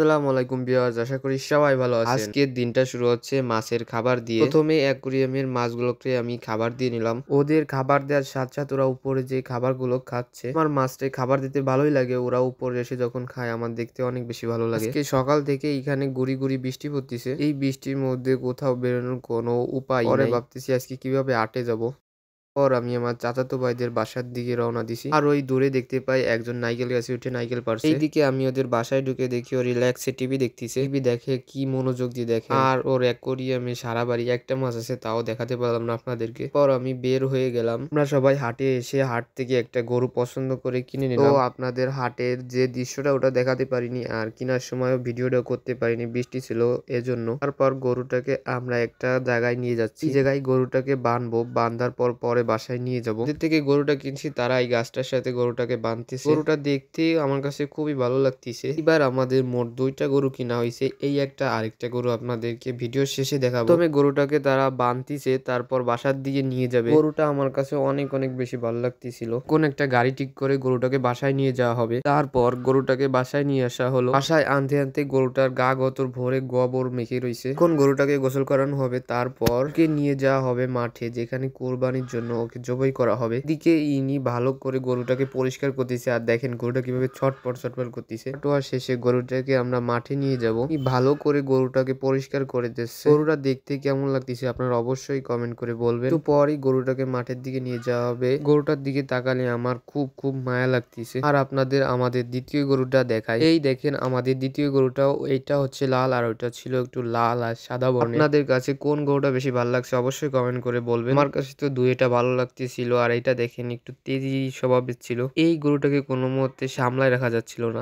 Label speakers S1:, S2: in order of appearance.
S1: আসসালামু আলাইকুম ভিউয়ার্স, আশা করি সবাই ভালো আছেন। আজকের দিনটা শুরু হচ্ছে মাছের খাবার দিয়ে। প্রথমে অ্যাকুরিয়ামের মাছগুলোকে আমি খাবার দিয়ে নিলাম। ওদের খাবার দেওয়ার সাথে সাথে ওরা উপরে যে খাবারগুলো খাচ্ছে, আমার মাছটাই খাবার দিতে ভালোই লাগে। ওরা উপরে এসে যখন খায় আমার দেখতে অনেক বেশি ভালো লাগে। আজকে সকাল থেকে এখানে গুড়ি গুড়ি বৃষ্টি পড়তেছে। এই বৃষ্টির মধ্যে কোথাও বেরোনোর কোনো উপায় নেই। ভাবতেছি আজকে কিভাবে আটে যাব। পর আমি আমার চাচাতো ভাইদের বাসার দিকে রওনা দিছি। আর ওই দূরে দেখতে পাই একজন নাইকেল গাছে উঠে নাইকেল পারছে। এইদিকে আমি ওদের বাসায় ঢুকে দেখি ও রিল্যাক্সে টিভি দেখতেছে। টিভি দেখে কি মনোযোগ দিয়ে দেখে। আর ওর অ্যাকোরিয়ামে সারা বাড়ি একটা মাছ আছে, তাও দেখাতে পারলাম না আপনাদেরকে। পর আমি বের হয়ে গেলাম। আমরা সবাই হাটে এসে হাট থেকে একটা গরু পছন্দ করে কিনে নিলাম। তো আপনাদের হাটের যে দৃশ্যটা ওটা দেখাতে পারিনি, আর কেনার সময়ও ভিডিওটা করতে পারিনি, বৃষ্টি ছিল এজন্য। তারপর গরুটাকে আমরা একটা জায়গায় নিয়ে যাচ্ছি। এই জায়গায় গরুটাকে বাঁধবো, বাঁধার পর পরে বাসায় নিয়ে যাব। যে থেকে গরুটা কিনছি তারা এই গাছটার সাথে গরুটাকে বাঁধতেছে। গরুটা দেখতে আমার কাছে খুবই ভালো লাগতেছে। এবার আমাদের মোট 2টা গরু কিনা হয়েছে, এই একটা আরেকটা গরু আপনাদেরকে ভিডিও শেষে দেখাবো। প্রথমে গরুটাকে তারা বাঁধতেছে, তারপর বাসার দিকে নিয়ে যাবে। গরুটা আমার কাছে অনেক অনেক বেশি ভালো লাগতেছিল। কোন একটা গাড়ি ঠিক করে গরুটাকে বাসায় নিয়ে যাওয়া হবে। তারপর গরুটাকে বাসায় নিয়ে আসা হলো। বাসায় আনতে আনতে গরুটার গা গতর ভরে গোবর মেখে রয়েছে। কোন গরুটাকে গোসল করানো হবে, তারপর কে নিয়ে যাওয়া হবে মাঠে, যেখানে কোরবানির জন্য ওকে জবাই করা হবে। দিকে ইনি ভালো করে গরুটাকে পরিষ্কার করতেছে, আর দেখেন গরুটা কিভাবে ছটপট ছটপট করতেছে। টোয়ার শেষে গরুটাকে আমরা মাঠে নিয়ে যাব। ভালো করে গরুটাকে পরিষ্কার করে দিচ্ছে। গরুটা দেখতে কেমন লাগতেছে আপনারা অবশ্যই কমেন্ট করে বলবেন। তো পরই গরুটাকে মাঠের দিকে নিয়ে যাওয়া হবে। গরুটার দিকে তাকালে আমার খুব খুব মায়া লাগতেছে। আর আপনাদের আমাদের দ্বিতীয় গরুটা দেখাই। এই দেখেন আমাদের দ্বিতীয় গরুটাও, এইটা হচ্ছে লাল আর ওইটা ছিল একটু লাল আর সাদা বর্ণের। আপনাদের কাছে কোন গরুটা বেশি ভালো লাগছে অবশ্যই কমেন্ট করে বলবেন। আমার কাছে তো দুইটা ভালো লাগতেছিল, আর এটা দেখেন একটু তেজি স্বভাবের ছিল। এই গরুটাকে কোনো মুহূর্তে সামলায় রাখা যাচ্ছিল না।